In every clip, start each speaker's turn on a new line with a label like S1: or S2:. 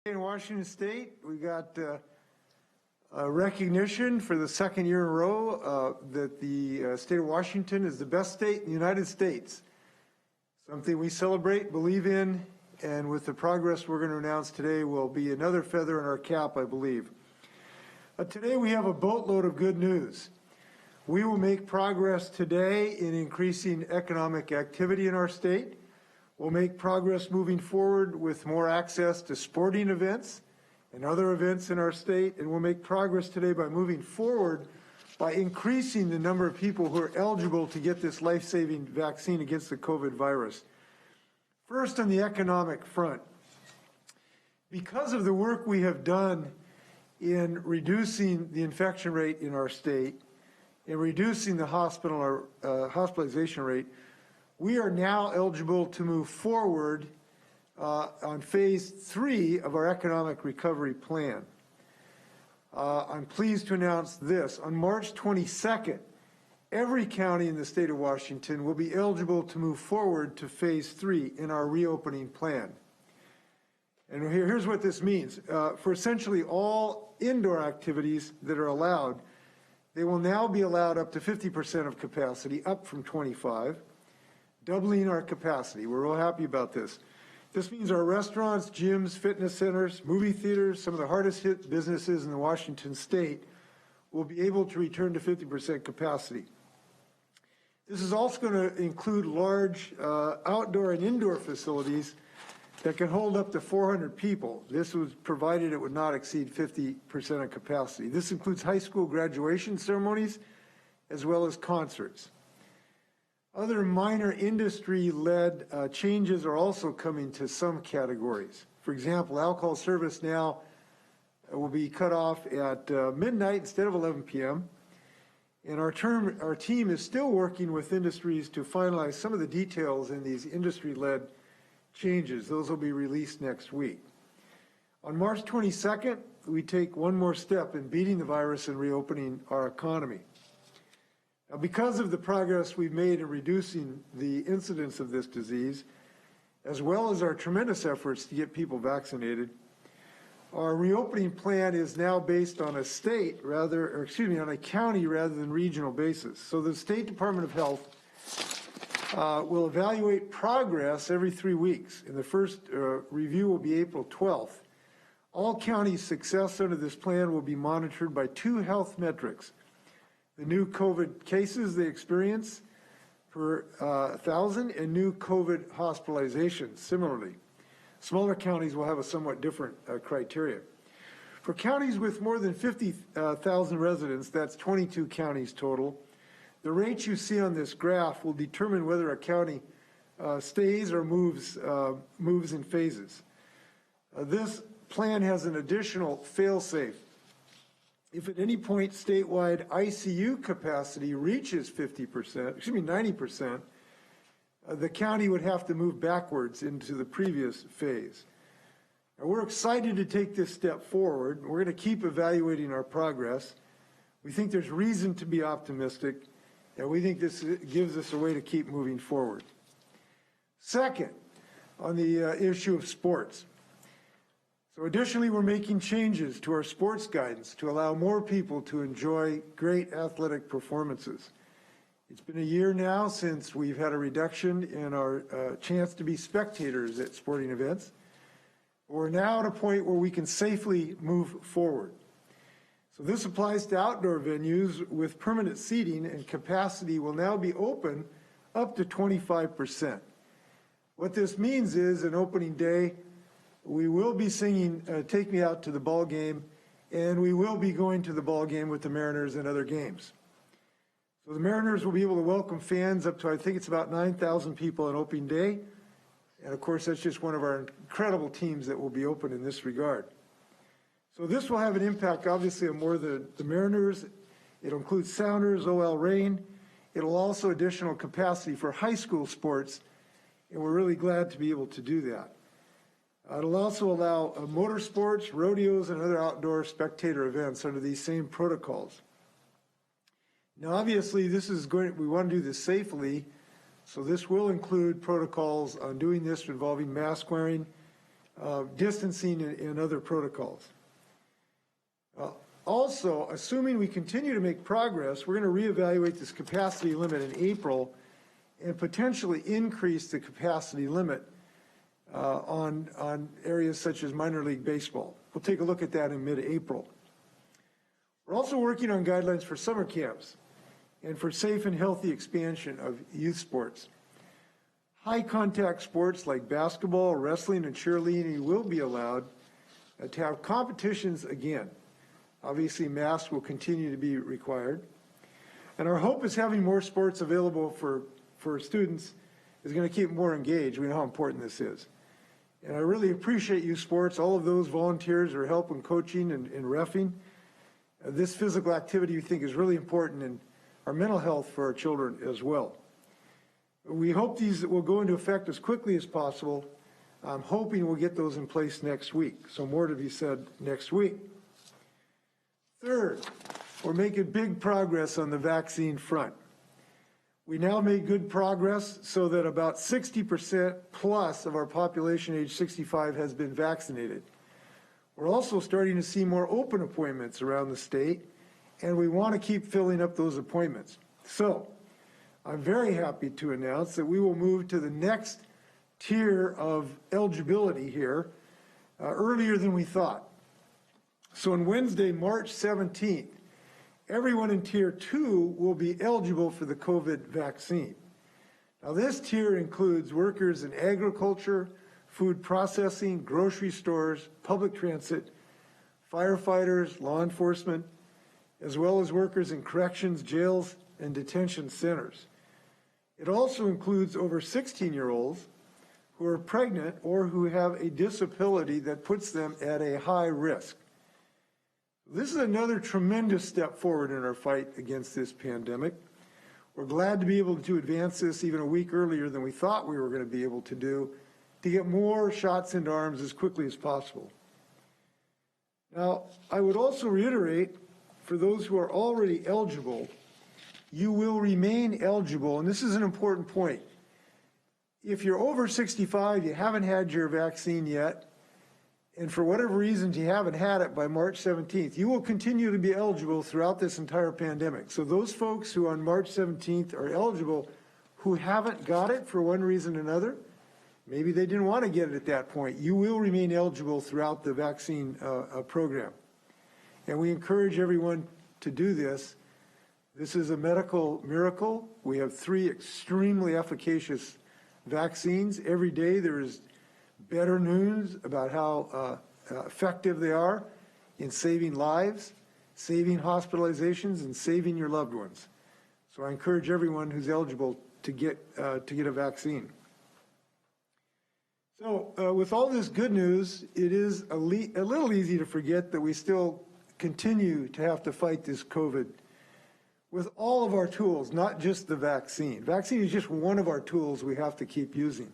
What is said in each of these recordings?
S1: In Washington State, we got recognition for the second year in a row that the state of Washington is the best state in the United States. Something we celebrate, believe in, and with the progress we're going to announce today will be another feather in our cap, I believe. Today we have a boatload of good news. We will make progress today in increasing economic activity in our state. We'll make progress moving forward with more access to sporting events and other events in our state, and we'll make progress today by moving forward by increasing the number of people who are eligible to get this life-saving vaccine against the COVID virus. First, on the economic front, because of the work we have done in reducing the infection rate in our state and reducing the hospitalization rate, we are now eligible to move forward on phase 3 of our economic recovery plan. I'm pleased to announce this. On March 22nd, every county in the state of Washington will be eligible to move forward to phase 3 in our reopening plan. And here's what this means. For essentially all indoor activities that are allowed, they will now be allowed up to 50% of capacity, up from 25%. Doubling our capacity. We're real happy about this. This means our restaurants, gyms, fitness centers, movie theaters, some of the hardest hit businesses in the Washington state will be able to return to 50% capacity. This is also going to include large outdoor and indoor facilities that can hold up to 400 people. This was provided it would not exceed 50% of capacity. This includes high school graduation ceremonies as well as concerts. Other minor industry-led changes are also coming to some categories. For example, alcohol service now will be cut off at midnight instead of 11 p.m. And our team is still working with industries to finalize some of the details in these industry-led changes. Those will be released next week. On March 22nd, we take one more step in beating the virus and reopening our economy. Now, because of the progress we've made in reducing the incidence of this disease, as well as our tremendous efforts to get people vaccinated, our reopening plan is now based on a on a county rather than regional basis. So the State Department of Health will evaluate progress every 3 weeks, and the first review will be April 12th. All counties' success under this plan will be monitored by 2 health metrics: the new COVID cases they experience per 1,000 and new COVID hospitalizations. Similarly, smaller counties will have a somewhat different criteria. For counties with more than 50,000 residents, that's 22 counties total, the rates you see on this graph will determine whether a county stays or moves in phases. This plan has an additional fail-safe. If at any point statewide ICU capacity reaches 90%, the county would have to move backwards into the previous phase. Now, we're excited to take this step forward. We're going to keep evaluating our progress. We think there's reason to be optimistic, and we think this gives us a way to keep moving forward. Second, on the issue of sports. So additionally, we're making changes to our sports guidance to allow more people to enjoy great athletic performances. It's been a year now since we've had a reduction in our chance to be spectators at sporting events. We're now at a point where we can safely move forward. So this applies to outdoor venues with permanent seating, and capacity will now be open up to 25%. What this means is, an opening day, we will be singing Take Me Out to the Ball Game, and we will be going to the ball game with the Mariners and other games. So the Mariners will be able to welcome fans up to, I think it's about 9,000 people on opening day. And of course, that's just one of our incredible teams that will be open in this regard. So this will have an impact, obviously, on more than the Mariners. It'll include Sounders, OL Reign. It'll also additional capacity for high school sports, and we're really glad to be able to do that. It'll also allow motorsports, rodeos, and other outdoor spectator events under these same protocols. Now, obviously, we want to do this safely, so this will include protocols on doing this involving mask wearing, distancing and other protocols. Also, assuming we continue to make progress, we're going to reevaluate this capacity limit in April and potentially increase the capacity limit on areas such as minor league baseball. We'll take a look at that in mid-April. We're also working on guidelines for summer camps and for safe and healthy expansion of youth sports. High contact sports like basketball, wrestling, and cheerleading will be allowed to have competitions again. Obviously, masks will continue to be required. And our hope is having more sports available for students is going to keep them more engaged. We know how important this is. And I really appreciate youth sports, all of those volunteers who are helping coaching and reffing. This physical activity we think is really important in our mental health for our children as well. We hope these will go into effect as quickly as possible. I'm hoping we'll get those in place next week. So more to be said next week. Third, we're making big progress on the vaccine front. We now made good progress so that about 60% plus of our population age 65 has been vaccinated. We're also starting to see more open appointments around the state, and we want to keep filling up those appointments. So I'm very happy to announce that we will move to the next tier of eligibility here earlier than we thought. So on Wednesday, March 17th, everyone in Tier 2 will be eligible for the COVID vaccine. Now this tier includes workers in agriculture, food processing, grocery stores, public transit, firefighters, law enforcement, as well as workers in corrections, jails, and detention centers. It also includes over 16-year-olds who are pregnant or who have a disability that puts them at a high risk. This is another tremendous step forward in our fight against this pandemic. We're glad to be able to advance this even a week earlier than we thought we were going to be able to do, to get more shots into arms as quickly as possible. Now, I would also reiterate, for those who are already eligible, you will remain eligible, and this is an important point. If you're over 65, you haven't had your vaccine yet, and for whatever reasons you haven't had it by March 17th, you will continue to be eligible throughout this entire pandemic. So those folks who on March 17th are eligible who haven't got it for one reason or another, maybe they didn't want to get it at that point, you will remain eligible throughout the vaccine program. And we encourage everyone to do this. This is a medical miracle. We have 3 extremely efficacious vaccines. Every day there is better news about how effective they are in saving lives, saving hospitalizations, and saving your loved ones. So I encourage everyone who's eligible to get a vaccine. So with all this good news, it is a little easy to forget that we still continue to have to fight this COVID with all of our tools, not just the vaccine. Vaccine is just one of our tools we have to keep using.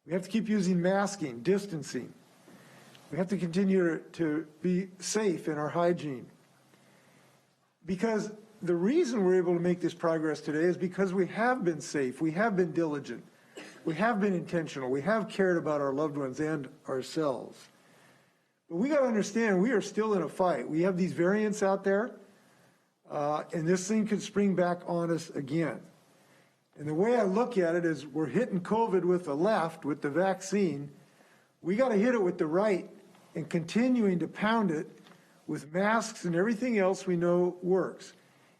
S1: We have to keep using masking, distancing. We have to continue to be safe in our hygiene. Because the reason we're able to make this progress today is because we have been safe, we have been diligent, we have been intentional, we have cared about our loved ones and ourselves. But we got to understand, we are still in a fight. We have these variants out there, and this thing could spring back on us again. And the way I look at it is we're hitting COVID with the left, with the vaccine. We got to hit it with the right and continuing to pound it with masks and everything else we know works.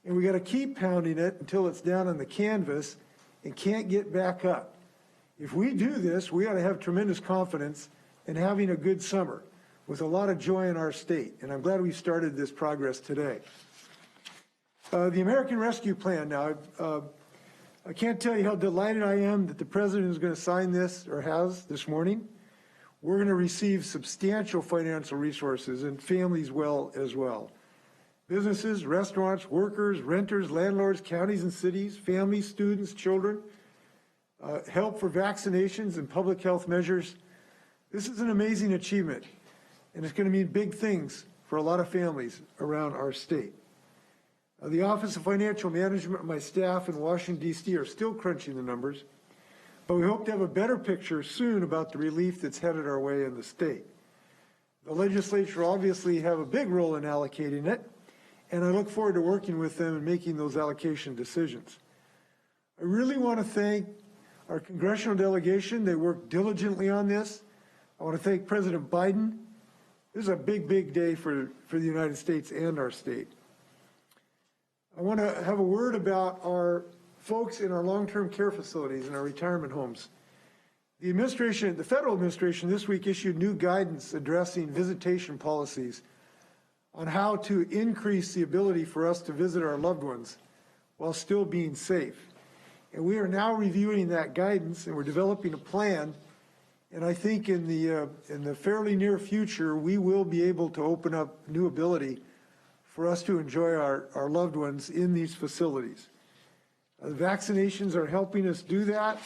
S1: And we got to keep pounding it until it's down on the canvas and can't get back up. If we do this, we ought to have tremendous confidence in having a good summer with a lot of joy in our state. And I'm glad we started this progress today. The American Rescue Plan now, I can't tell you how delighted I am that the President is going to sign this, or has this morning. We're going to receive substantial financial resources, and families will as well. Businesses, restaurants, workers, renters, landlords, counties and cities, families, students, children, help for vaccinations and public health measures. This is an amazing achievement, and it's going to mean big things for a lot of families around our state. The Office of Financial Management and my staff in Washington, D.C. are still crunching the numbers, but we hope to have a better picture soon about the relief that's headed our way in the state. The legislature obviously have a big role in allocating it, and I look forward to working with them and making those allocation decisions. I really want to thank our congressional delegation. They worked diligently on this. I want to thank President Biden. This is a big, big day for the United States and our state. I want to have a word about our folks in our long-term care facilities and our retirement homes. The administration, the federal administration this week issued new guidance addressing visitation policies on how to increase the ability for us to visit our loved ones while still being safe. And we are now reviewing that guidance, and we're developing a plan. And I think in the fairly near future, we will be able to open up new ability for us to enjoy our loved ones in these facilities. The vaccinations are helping us do that.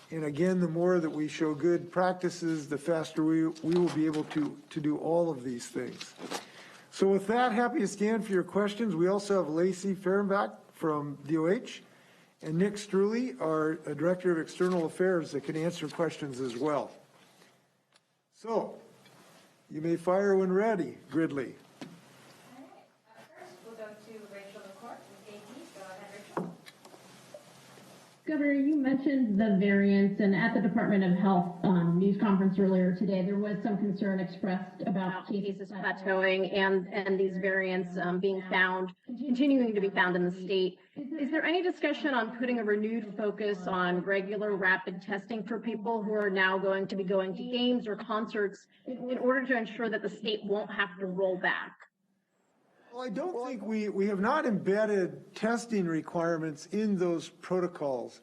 S1: And again, the more that we show good practices, the faster we will be able to do all of these things. So with that, happy to stand for your questions. We also have Lacey Fehrenbach from DOH and Nick Struley, our Director of External Affairs, that can answer questions as well. So you may fire when ready, Gridley.
S2: All right. First, we'll go to Rachel McCourt with AP. Go ahead, Rachel.
S3: Governor, you mentioned the variants, and at the Department of Health news conference earlier today, there was some concern expressed about cases plateauing and these variants being found, continuing to be found in the state. Is there any discussion on putting a renewed focus on regular rapid testing for people who are now going to be going to games or concerts in order to ensure that the state won't have to roll back?
S1: Well, I don't think we have not embedded testing requirements in those protocols.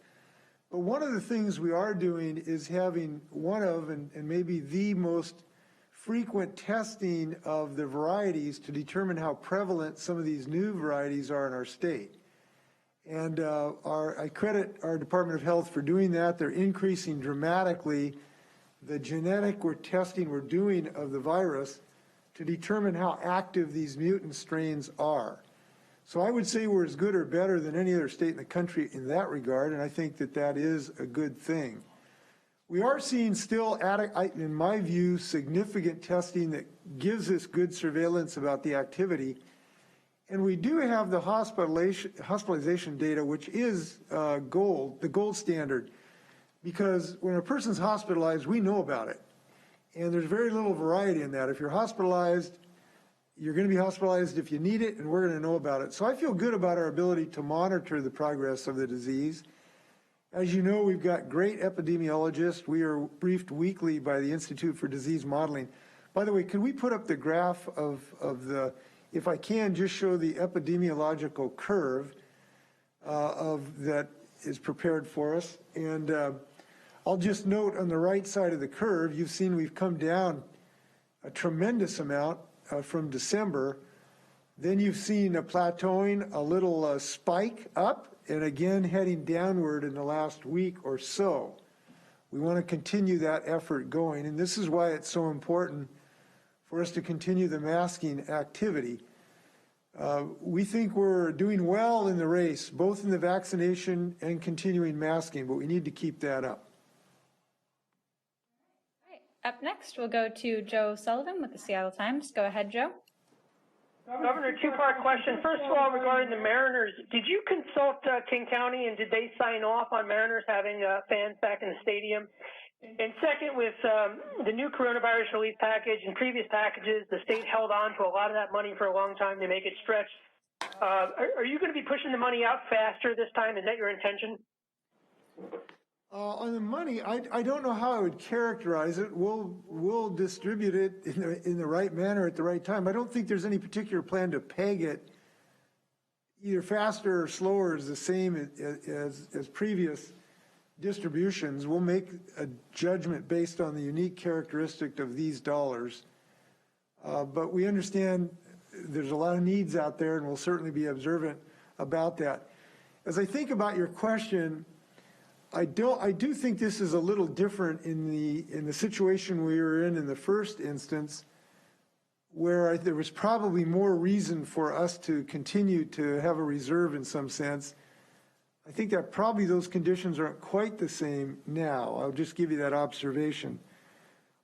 S1: But one of the things we are doing is having one of, and maybe the most frequent testing of the varieties to determine how prevalent some of these new varieties are in our state. And I credit our Department of Health for doing that. They're increasing dramatically the genetic testing we're doing of the virus to determine how active these mutant strains are. So I would say we're as good or better than any other state in the country in that regard, and I think that that is a good thing. We are seeing still, in my view, significant testing that gives us good surveillance about the activity. And we do have the hospitalization data, which is the gold standard, because when a person's hospitalized, we know about it. And there's very little variety in that. If you're hospitalized, you're going to be hospitalized if you need it, and we're going to know about it. So I feel good about our ability to monitor the progress of the disease. As you know, we've got great epidemiologists. We are briefed weekly by the Institute for Disease Modeling. By the way, could we put up the graph of the, if I can, just show the epidemiological curve that is prepared for us. And I'll just note on the right side of the curve, you've seen we've come down a tremendous amount from December. Then you've seen a plateauing, a little spike up, and again heading downward in the last week or so. We want to continue that effort going, and this is why it's so important for us to continue the masking activity. We think we're doing well in the race, both in the vaccination and continuing masking, but we need to keep that up.
S2: Up next, we'll go to Joe Sullivan with the Seattle Times. Go ahead, Joe.
S4: Governor, two-part question. First of all, regarding the Mariners, did you consult King County, and did they sign off on Mariners having fans back in the stadium? And second, with the new coronavirus relief package and previous packages, the state held on to a lot of that money for a long time to make it stretch. Are you going to be pushing the money out faster this time? Is that your intention?
S1: On the money, I don't know how I would characterize it. We'll distribute it in the right manner at the right time. I don't think there's any particular plan to peg it either faster or slower as the same as previous distributions. We'll make a judgment based on the unique characteristic of these dollars. But we understand there's a lot of needs out there, and we'll certainly be observant about that. As I think about your question, I do think this is a little different in the situation we were in the first instance, where there was probably more reason for us to continue to have a reserve in some sense. I think that probably those conditions aren't quite the same now. I'll just give you that observation.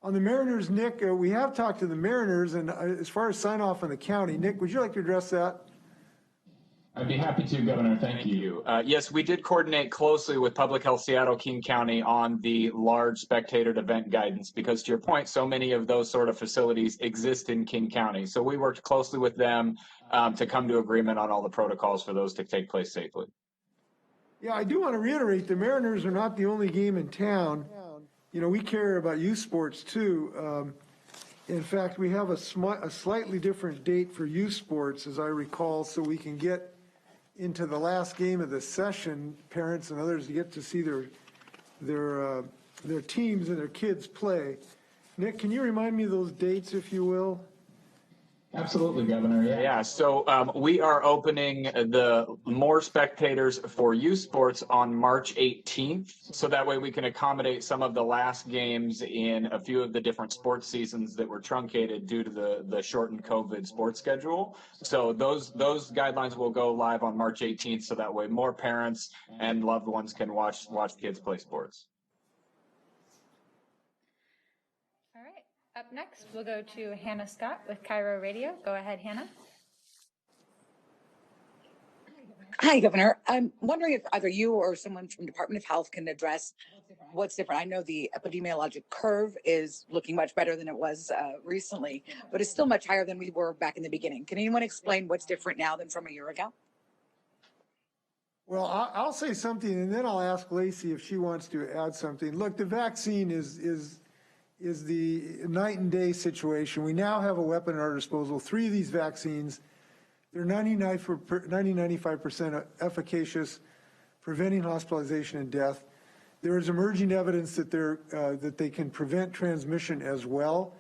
S1: On the Mariners, Nick, we have talked to the Mariners, and as far as sign off on the county, Nick, would you like to address that?
S5: I'd be happy to, Governor. Thank you. Yes, we did coordinate closely with Public Health Seattle King County on the large spectator event guidance because, to your point, so many of those sort of facilities exist in King County. So we worked closely with them to come to agreement on all the protocols for those to take place safely.
S1: Yeah, I do want to reiterate, the Mariners are not the only game in town. You know, we care about youth sports too. In fact, we have a slightly different date for youth sports, as I recall, so we can get into the last game of the session, parents and others get to see their teams and their kids play. Nick, can you remind me of those dates, if you will?
S5: Absolutely, Governor. Yeah. So we are opening the more spectators for youth sports on March 18th. So that way we can accommodate some of the last games in a few of the different sports seasons that were truncated due to the shortened COVID sports schedule. So those guidelines will go live on March 18th. So that way more parents and loved ones can watch kids play sports.
S2: Up next, we'll go to Hannah Scott with Cairo Radio. Go ahead, Hannah.
S6: Hi, Governor. I'm wondering if either you or someone from Department of Health can address what's different. I know the epidemiologic curve is looking much better than it was recently, but it's still much higher than we were back in the beginning. Can anyone explain what's different now than from a year ago?
S1: Well, I'll say something, and then I'll ask Lacey if she wants to add something. Look, the vaccine is the night and day situation. We now have a weapon at our disposal. 3 of these vaccines, they're 95% efficacious, preventing hospitalization and death. There is emerging evidence that they can prevent transmission as well.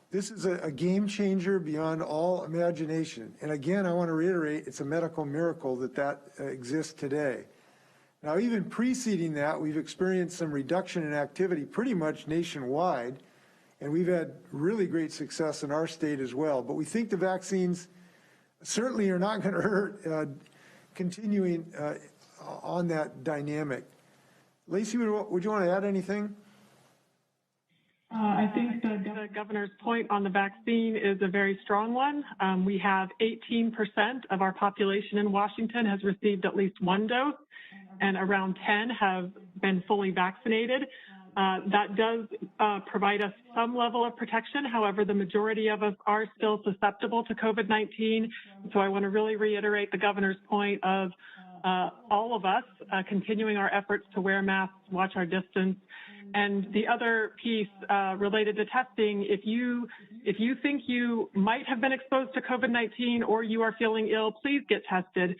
S1: This is a game changer beyond all imagination. And again, I want to reiterate, it's a medical miracle that exists today. Now, even preceding that, we've experienced some reduction in activity pretty much nationwide, and we've had really great success in our state as well. But we think the vaccines certainly are not going to hurt continuing on that dynamic. Lacey, would you want to add anything?
S7: I think the governor's point on the vaccine is a very strong one. We have 18% of our population in Washington has received at least 1 dose, and around 10 have been fully vaccinated. That does provide us some level of protection. However, the majority of us are still susceptible to COVID-19. So I want to really reiterate the governor's point of all of us continuing our efforts to wear masks, watch our distance. And the other piece related to testing, if you think you might have been exposed to COVID-19 or you are feeling ill, please get tested.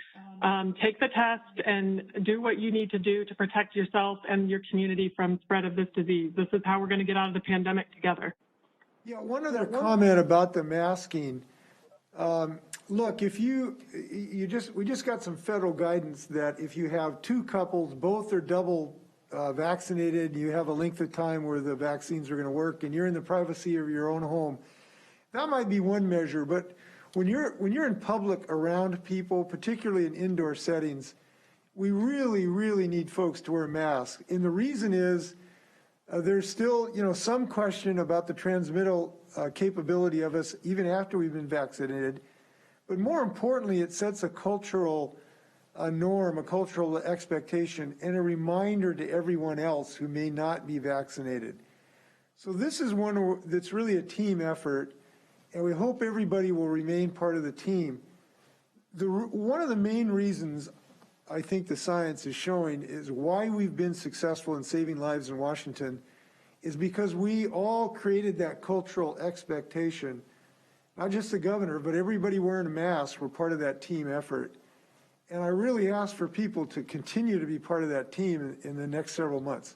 S7: Take the test and do what you need to do to protect yourself and your community from spread of this disease. This is how we're going to get out of the pandemic together.
S1: Yeah, one other comment about the masking. Look, if we just got some federal guidance that if you have 2 couples, both are double vaccinated, you have a length of time where the vaccines are going to work, and you're in the privacy of your own home. That might be one measure, but when you're in public around people, particularly in indoor settings, we really, really need folks to wear masks. And the reason is there's still, some question about the transmittal capability of us even after we've been vaccinated. But more importantly, it sets a cultural norm, a cultural expectation, and a reminder to everyone else who may not be vaccinated. So this is one that's really a team effort, and we hope everybody will remain part of the team. One of the main reasons I think the science is showing is why we've been successful in saving lives in Washington is because we all created that cultural expectation. Not just the governor, but everybody wearing a mask were part of that team effort. And I really ask for people to continue to be part of that team in the next several months.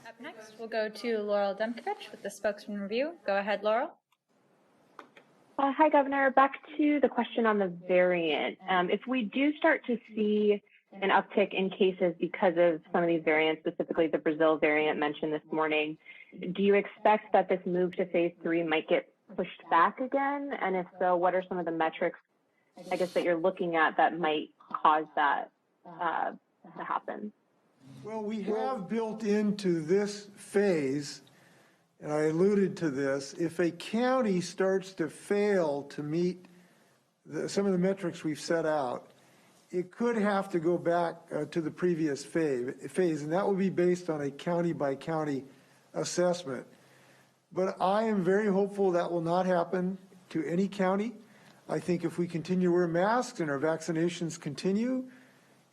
S2: Up next, we'll go to Laurel Demkovich with the Spokesman Review. Go ahead, Laurel.
S8: Hi, Governor. Back to the question on the variant. If we do start to see an uptick in cases because of some of these variants, specifically the Brazil variant mentioned this morning, do you expect that this move to phase 3 might get pushed back again? And if so, what are some of the metrics I guess, that you're looking at that might cause that to happen?
S1: Well, we have built into this phase, and I alluded to this, if a county starts to fail to meet some of the metrics we've set out, it could have to go back to the previous phase, and that will be based on a county-by-county assessment. But I am very hopeful that will not happen to any county. I think if we continue to wear masks and our vaccinations continue,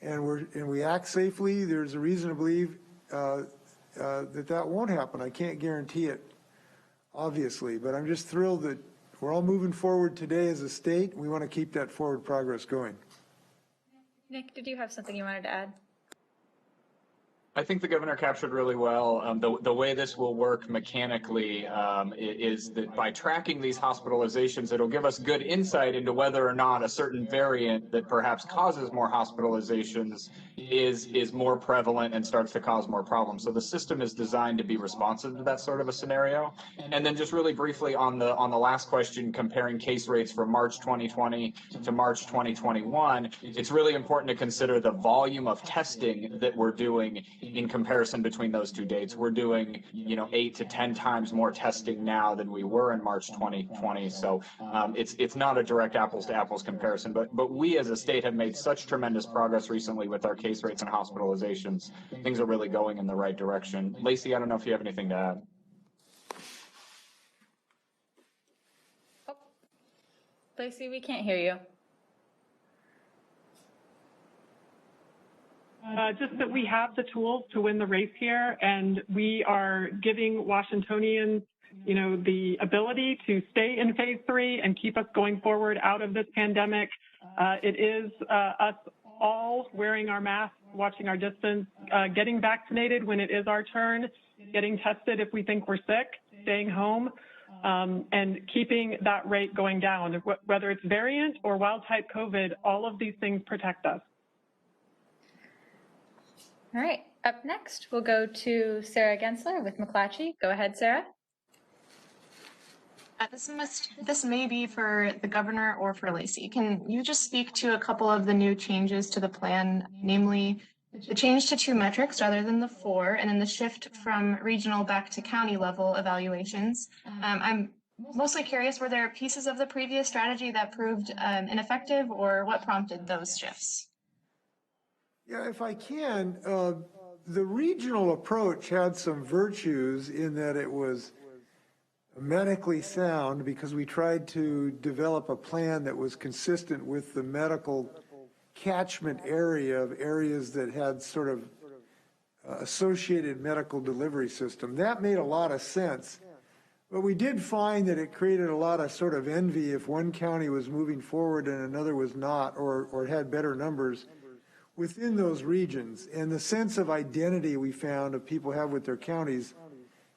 S1: and we act safely, there's a reason to believe that won't happen. I can't guarantee it, obviously, but I'm just thrilled that we're all moving forward today as a state. We want to keep that forward progress going.
S2: Nick, did you have something you wanted to add?
S5: I think the governor captured really well. The way this will work mechanically is that by tracking these hospitalizations, it'll give us good insight into whether or not a certain variant that perhaps causes more hospitalizations is more prevalent and starts to cause more problems. So the system is designed to be responsive to that sort of a scenario. And then just really briefly on the last question, comparing case rates from March 2020 to March 2021, it's really important to consider the volume of testing that we're doing in comparison between those two dates. We're doing, 8 to 10 times more testing now than we were in March 2020. So it's not a direct apples to apples comparison, but we as a state have made such tremendous progress recently with our case rates and hospitalizations. Things are really going in the right direction. Lacey, I don't know if you have anything to add.
S2: Oh, Lacey, we can't hear you.
S7: Just that we have the tools to win the race here, and we are giving Washingtonians, the ability to stay in phase 3 and keep us going forward out of this pandemic. It is us all wearing our masks, watching our distance, getting vaccinated when it is our turn, getting tested if we think we're sick, staying home, and keeping that rate going down. Whether it's variant or wild-type COVID, all of these things protect us.
S2: All right, up next, we'll go to Sarah Gensler with McClatchy. Go ahead, Sarah.
S9: This may be for the governor or for Lacey. Can you just speak to a couple of the new changes to the plan, namely the change to 2 metrics rather than the 4, and then the shift from regional back to county level evaluations? I'm mostly curious, were there pieces of the previous strategy that proved ineffective, or what prompted those shifts?
S1: Yeah, if I can, the regional approach had some virtues in that it was medically sound because we tried to develop a plan that was consistent with the medical catchment area of areas that had sort of associated medical delivery system. That made a lot of sense. But we did find that it created a lot of sort of envy if one county was moving forward and another was not, or it had better numbers within those regions. And the sense of identity we found of people have with their counties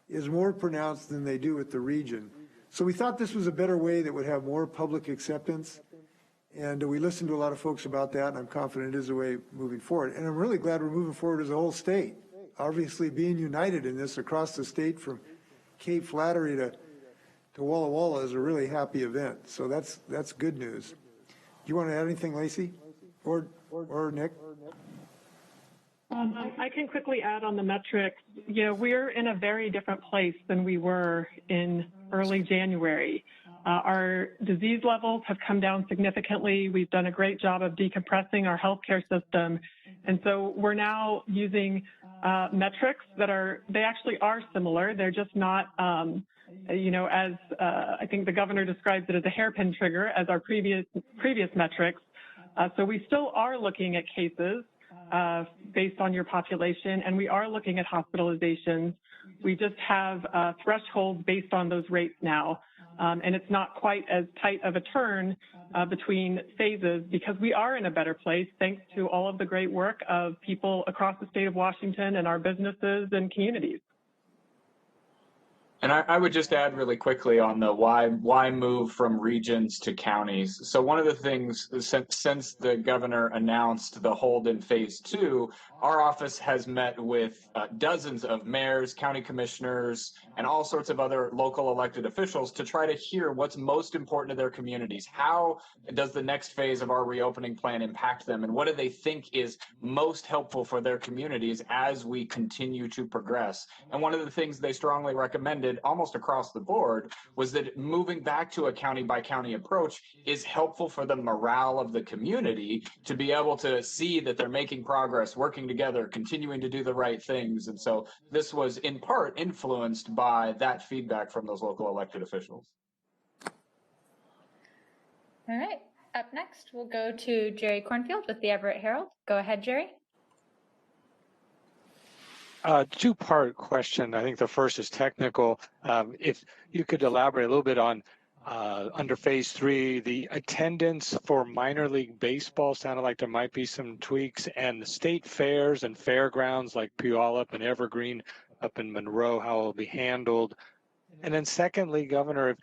S1: is more pronounced than they do with the region. So we thought this was a better way that would have more public acceptance. And we listened to a lot of folks about that, and I'm confident it is a way moving forward. And I'm really glad we're moving forward as a whole state. Obviously being united in this across the state from Cape Flattery to Walla Walla is a really happy event. So that's good news. Do you want to add anything, Lacey? Or Nick?
S7: I can quickly add on the metrics. We're in a very different place than we were in early January. Our disease levels have come down significantly. We've done a great job of decompressing our healthcare system. And so we're now using metrics that they actually are similar. They're just not, as I think the governor describes it as a hairpin trigger as our previous metrics. So we still are looking at cases based on your population, and we are looking at hospitalizations. We just have thresholds based on those rates now. And it's not quite as tight of a turn between phases because we are in a better place thanks to all of the great work of people across the state of Washington and our businesses and communities.
S5: And I would just add really quickly on the why move from regions to counties. So one of the things since the governor announced the hold in phase 2, our office has met with dozens of mayors, county commissioners, and all sorts of other local elected officials to try to hear what's most important to their communities. How does the next phase of our reopening plan impact them? And what do they think is most helpful for their communities as we continue to progress? And one of the things they strongly recommended almost across the board was that moving back to a county by county approach is helpful for the morale of the community to be able to see that they're making progress, working together, continuing to do the right things. And so this was in part influenced by that feedback from those local elected officials.
S2: All right. Up next, we'll go to Jerry Cornfield with the Everett Herald. Go ahead, Jerry.
S10: Two-part question. I think the first is technical. If you could elaborate a little bit on under phase 3, the attendance for minor league baseball sounded like there might be some tweaks, and the state fairs and fairgrounds like Puyallup and Evergreen up in Monroe, how it will be handled. And then secondly, Governor,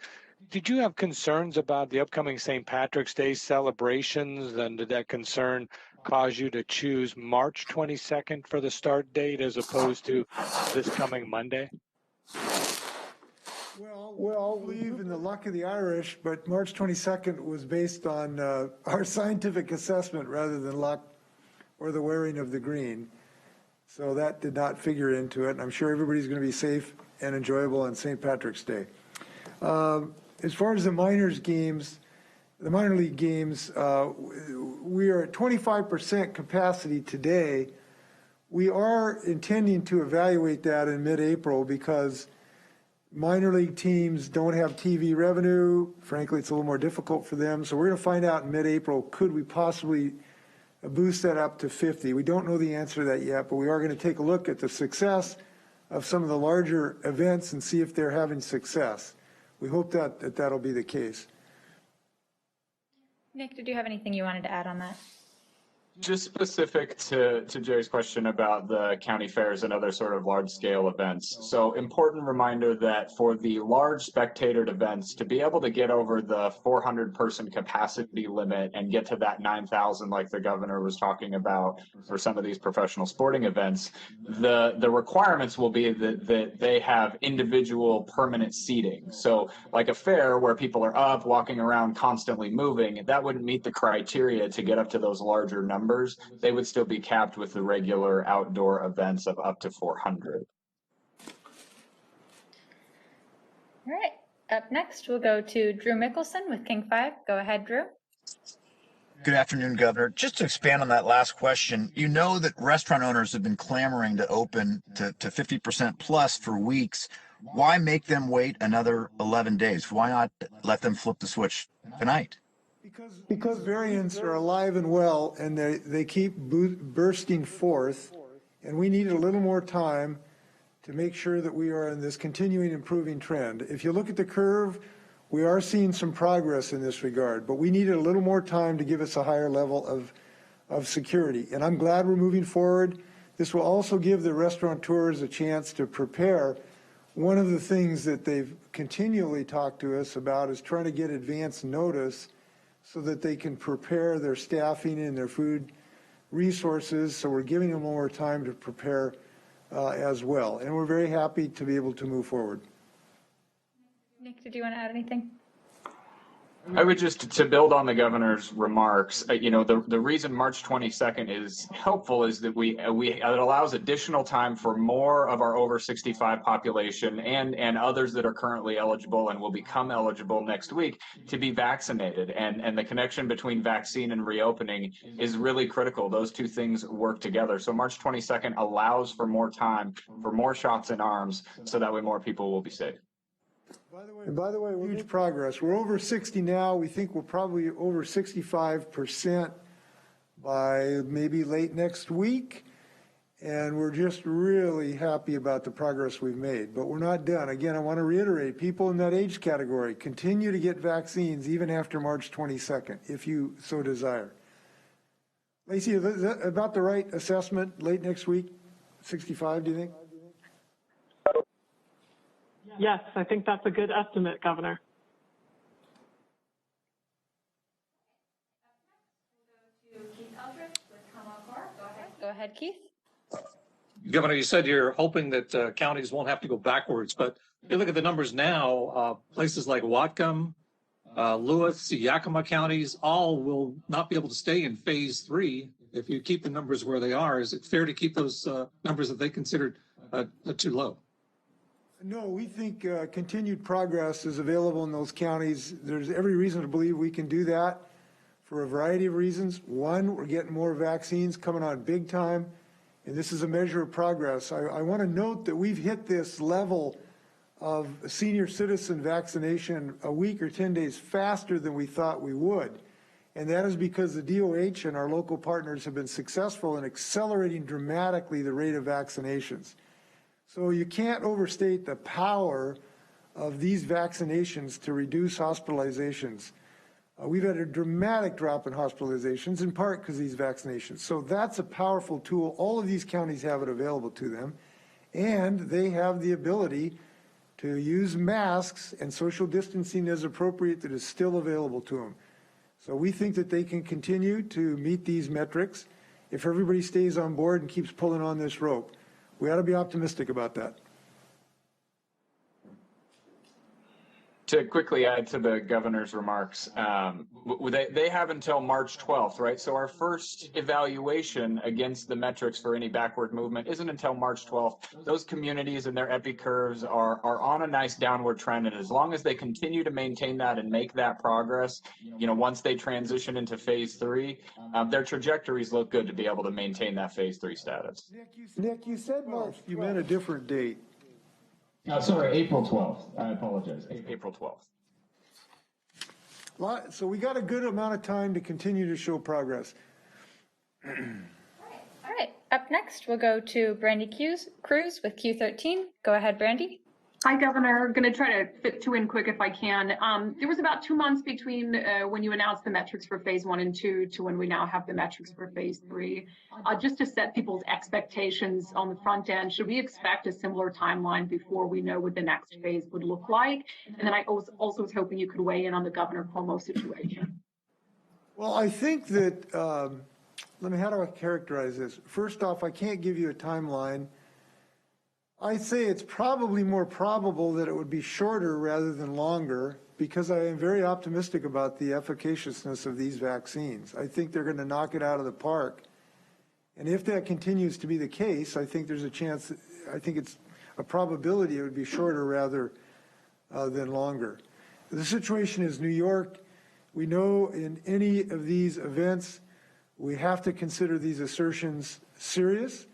S10: did you have concerns about the upcoming St. Patrick's Day celebrations, and did that concern cause you to choose March 22nd for the start date as opposed to this coming Monday?
S1: Well, we believe in the luck of the Irish, but March 22nd was based on our scientific assessment rather than luck or the wearing of the green. So that did not figure into it. I'm sure everybody's going to be safe and enjoyable on St. Patrick's Day. As far as the minor league games, we are at 25% capacity today. We are intending to evaluate that in mid-April because minor league teams don't have TV revenue. Frankly, it's a little more difficult for them. So we're going to find out in mid-April, could we possibly boost that up to 50? We don't know the answer to that yet, but we are going to take a look at the success of some of the larger events and see if they're having success. We hope that that'll be the case.
S2: Nick, did you have anything you wanted to add on that?
S5: Just specific to Jerry's question about the county fairs and other sort of large scale events. So important reminder that for the large spectator events, to be able to get over the 400 person capacity limit and get to that 9,000 like the governor was talking about for some of these professional sporting events, the requirements will be that they have individual permanent seating. So like a fair where people are up, walking around, constantly moving, that wouldn't meet the criteria to get up to those larger numbers. They would still be capped with the regular outdoor events of up to 400.
S2: All right. Up next, we'll go to Drew Mickelson with King 5. Go ahead, Drew.
S11: Good afternoon, Governor. Just to expand on that last question, you know that restaurant owners have been clamoring to open to 50% plus for weeks. Why make them wait another 11 days? Why not let them flip the switch tonight?
S1: Because variants are alive and well, and they keep bursting forth, and we need a little more time to make sure that we are in this continuing improving trend. If you look at the curve, we are seeing some progress in this regard, but we needed a little more time to give us a higher level of security. And I'm glad we're moving forward. This will also give the restaurateurs a chance to prepare. One of the things that they've continually talked to us about is trying to get advance notice so that they can prepare their staffing and their food resources. So we're giving them more time to prepare as well. And we're very happy to be able to move forward.
S2: Nick, did you want to add anything?
S5: I would just, to build on the governor's remarks, the reason March 22nd is helpful is that it allows additional time for more of our over 65 population and others that are currently eligible and will become eligible next week to be vaccinated. And the connection between vaccine and reopening is really critical. Those two things work together. So March 22nd allows for more time, for more shots in arms, so that way more people will be safe.
S1: By the way, huge progress. We're over 60 now. We think we're probably over 65% by maybe late next week. And we're just really happy about the progress we've made. But we're not done. Again, I want to reiterate, people in that age category continue to get vaccines even after March 22nd, if you so desire. Lacey, is that about the right assessment late next week? 65, do you think?
S7: Yes, I think that's a good estimate, Governor.
S2: Go ahead, Keith.
S12: Governor, you said you're hoping that counties won't have to go backwards, but if you look at the numbers now, places like Whatcom, Lewis, Yakima counties, all will not be able to stay in phase 3 if you keep the numbers where they are. Is it fair to keep those numbers that they considered too low?
S1: No, we think continued progress is available in those counties. There's every reason to believe we can do that for a variety of reasons. One, we're getting more vaccines coming on big time, and this is a measure of progress. I want to note that we've hit this level of senior citizen vaccination a week or 10 days faster than we thought we would. And that is because the DOH and our local partners have been successful in accelerating dramatically the rate of vaccinations. So you can't overstate the power of these vaccinations to reduce hospitalizations. We've had a dramatic drop in hospitalizations, in part because of these vaccinations. So that's a powerful tool. All of these counties have it available to them, and they have the ability to use masks and social distancing as appropriate that is still available to them. So we think that they can continue to meet these metrics if everybody stays on board and keeps pulling on this rope. We ought to be optimistic about that.
S5: To quickly add to the governor's remarks, they have until March 12th, right? So our first evaluation against the metrics for any backward movement isn't until March 12th. Those communities and their epi curves are on a nice downward trend, and as long as they continue to maintain that and make that progress, once they transition into phase 3, their trajectories look good to be able to maintain that phase 3 status.
S1: Nick, you said March. You meant a different date.
S13: Sorry, April 12th. I apologize.
S5: April 12th.
S1: So we got a good amount of time to continue to show progress.
S2: All right. Up next, we'll go to Brandy Cruz with Q13. Go ahead, Brandy.
S14: Hi, Governor. Going to try to fit 2 in quick if I can. There was about 2 months between when you announced the metrics for phase 1 and 2 to when we now have the metrics for phase 3. Just to set people's expectations on the front end, should we expect a similar timeline before we know what the next phase would look like? And then I also was hoping you could weigh in on the Governor Cuomo situation.
S1: Well, I think that, how do I characterize this? First off, I can't give you a timeline. I'd say it's probably more probable that it would be shorter rather than longer because I am very optimistic about the efficaciousness of these vaccines. I think they're going to knock it out of the park. And if that continues to be the case, I think there's a chance, I think it's a probability it would be shorter rather than longer. The situation is New York. We know in any of these events, we have to consider these assertions serious,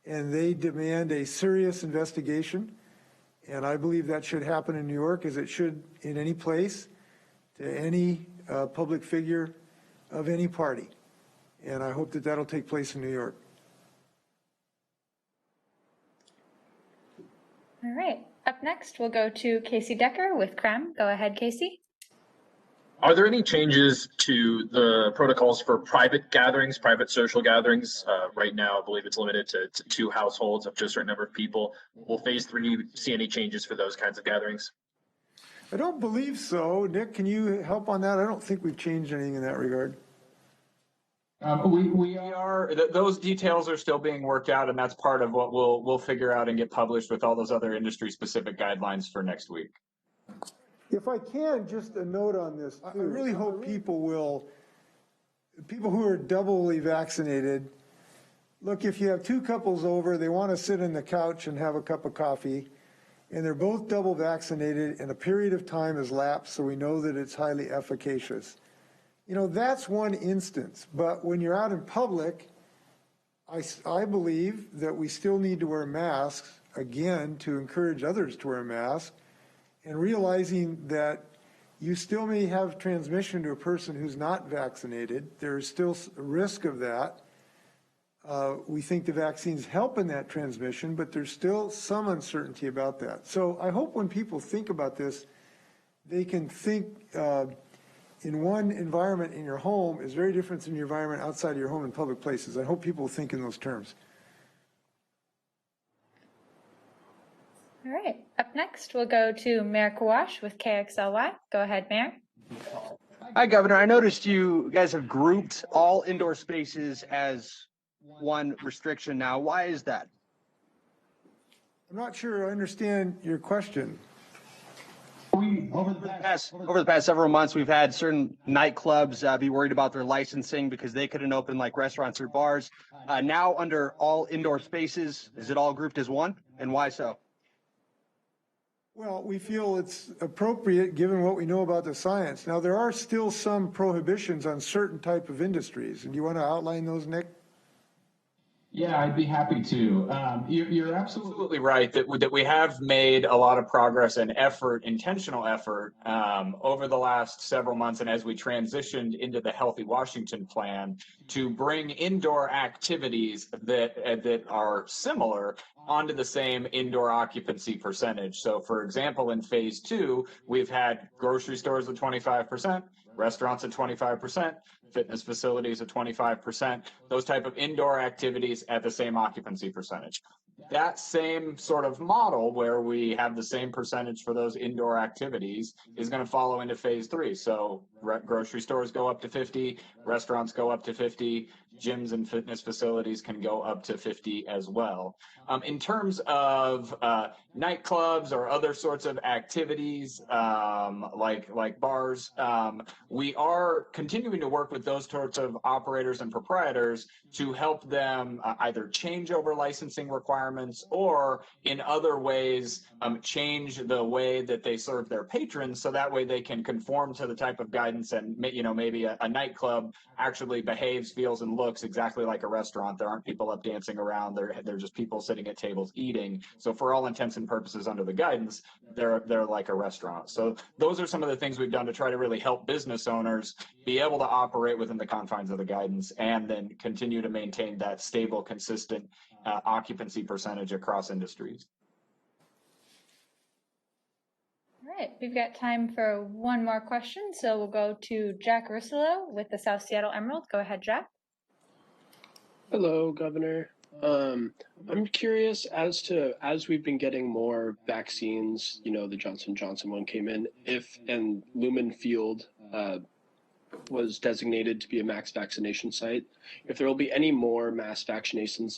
S1: and they demand a serious investigation. And I believe that should happen in New York as it should in any place to any public figure of any party. And I hope that that'll take place in New York.
S2: All right. Up next, we'll go to Casey Decker with CREM. Go ahead, Casey.
S15: Are there any changes to the protocols for private gatherings, private social gatherings? Right now, I believe it's limited to 2 households of just a certain number of people. Will phase 3 see any changes for those kinds of gatherings?
S1: I don't believe so. Nick, can you help on that? I don't think we've changed anything in that regard.
S5: Those details are still being worked out, and that's part of what we'll figure out and get published with all those other industry-specific guidelines for next week.
S1: If I can, just a note on this too. I really hope people who are doubly vaccinated, look, if you have 2 couples over, they want to sit on the couch and have a cup of coffee, and they're both double vaccinated, and a period of time has lapsed, so we know that it's highly efficacious. That's one instance, but when you're out in public, I believe that we still need to wear masks, again, to encourage others to wear masks, and realizing that you still may have transmission to a person who's not vaccinated. There's still a risk of that. We think the vaccines help in that transmission, but there's still some uncertainty about that. So I hope when people think about this, they can think in one environment in your home is very different than your environment outside of your home in public places. I hope people think in those terms.
S2: All right. Up next, we'll go to Mayor Kawash with KXLY. Go ahead, Mayor.
S16: Hi, Governor. I noticed you guys have grouped all indoor spaces as one restriction now. Why is that?
S1: I'm not sure I understand your question.
S16: Over the past several months, we've had certain nightclubs be worried about their licensing because they couldn't open like restaurants or bars. Now, under all indoor spaces, is it all grouped as one? And why so?
S1: Well, we feel it's appropriate given what we know about the science. Now, there are still some prohibitions on certain type of industries. And do you want to outline those, Nick?
S13: Yeah, I'd be happy to. You're
S5: Absolutely right that we have made a lot of progress and effort, intentional effort, over the last several months, and as we transitioned into the Healthy Washington plan, to bring indoor activities that are similar onto the same indoor occupancy percentage. So, for example, in phase 2, we've had grocery stores at 25%, restaurants at 25%. Fitness facilities at 25%, those type of indoor activities at the same occupancy percentage. That same sort of model where we have the same percentage for those indoor activities is going to follow into phase 3. So grocery stores go up to 50, restaurants go up to 50, gyms and fitness facilities can go up to 50 as well. In terms of nightclubs or other sorts of activities like bars, we are continuing to work with those sorts of operators and proprietors to help them either change over licensing requirements or in other ways change the way that they serve their patrons, so that way they can conform to the type of guidance, and maybe a nightclub actually behaves, feels, and looks exactly like a restaurant. There aren't people up dancing around. They're just people sitting at tables eating. So for all intents and purposes under the guidance, they're like a restaurant. So those are some of the things we've done to try to really help business owners be able to operate within the confines of the guidance and then continue to maintain that stable, consistent occupancy percentage across industries.
S2: All right, we've got time for one more question, so we'll go to Jack Russolo with the South Seattle Emerald. Go ahead, Jack.
S17: Hello, Governor. I'm curious as we've been getting more vaccines, the Johnson & Johnson one came in, and Lumen Field was designated to be a max vaccination site, if there will be any more max vaccination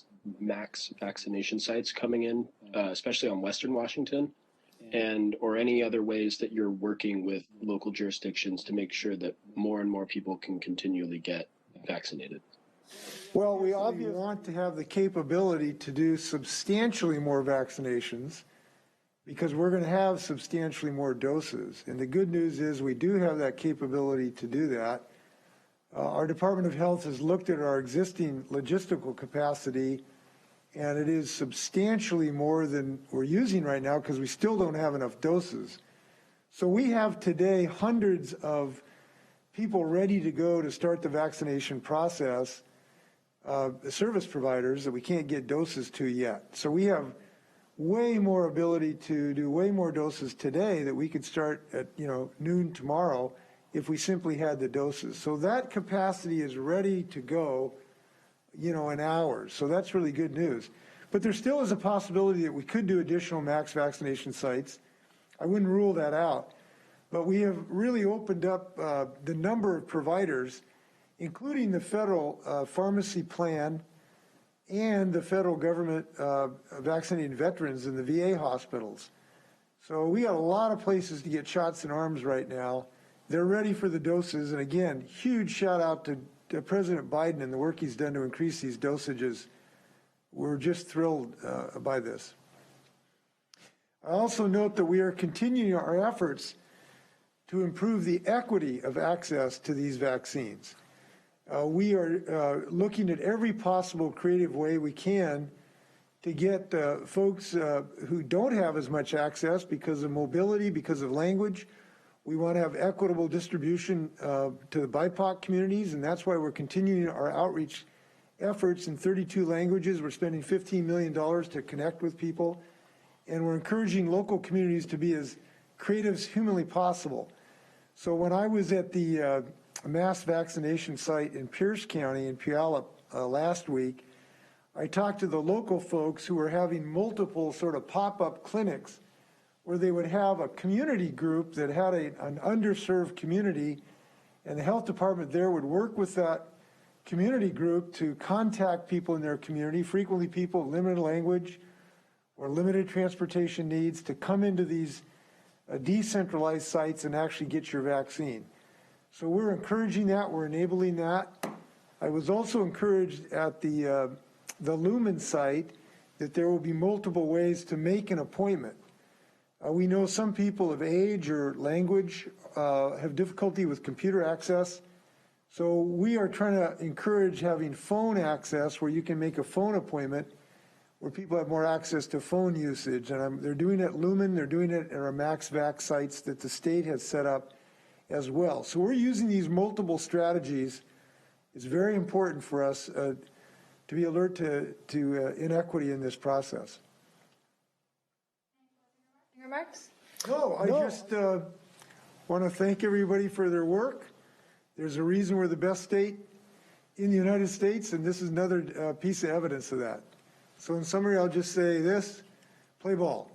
S17: sites coming in, especially on Western Washington, or any other ways that you're working with local jurisdictions to make sure that more and more people can continually get vaccinated.
S1: Well, we obviously want to have the capability to do substantially more vaccinations because we're going to have substantially more doses. And the good news is we do have that capability to do that. Our Department of Health has looked at our existing logistical capacity, and it is substantially more than we're using right now because we still don't have enough doses. So we have today hundreds of people ready to go to start the vaccination process, service providers that we can't get doses to yet. So we have way more ability to do way more doses today that we could start at noon tomorrow if we simply had the doses. So that capacity is ready to go in hours. So that's really good news. But there still is a possibility that we could do additional max vaccination sites. I wouldn't rule that out. But we have really opened up the number of providers, including the federal pharmacy plan and the federal government vaccinating veterans in the VA hospitals. So we got a lot of places to get shots in arms right now. They're ready for the doses. And again, huge shout out to President Biden and the work he's done to increase these dosages. We're just thrilled by this. I also note that we are continuing our efforts to improve the equity of access to these vaccines. We are looking at every possible creative way we can to get folks who don't have as much access because of mobility, because of language. We want to have equitable distribution to the BIPOC communities, and that's why we're continuing our outreach efforts in 32 languages. We're spending $15 million to connect with people, and we're encouraging local communities to be as creative as humanly possible. So when I was at the mass vaccination site in Pierce County in Puyallup last week, I talked to the local folks who were having multiple sort of pop-up clinics where they would have a community group that had an underserved community, and the health department there would work with that community group to contact people in their community, frequently people with limited language or limited transportation needs, to come into these decentralized sites and actually get your vaccine. So we're encouraging that, we're enabling that. I was also encouraged at the Lumen site that there will be multiple ways to make an appointment. We know some people of age or language have difficulty with computer access. So we are trying to encourage having phone access where you can make a phone appointment where people have more access to phone usage. And they're doing it at Lumen, they're doing it at our MaxVac sites that the state has set up as well. So we're using these multiple strategies. It's very important for us to be alert to inequity in this process.
S2: Remarks?
S1: No, I just want to thank everybody for their work. There's a reason we're the best state in the United States, and this is another piece of evidence of that. So in summary, I'll just say this: play ball.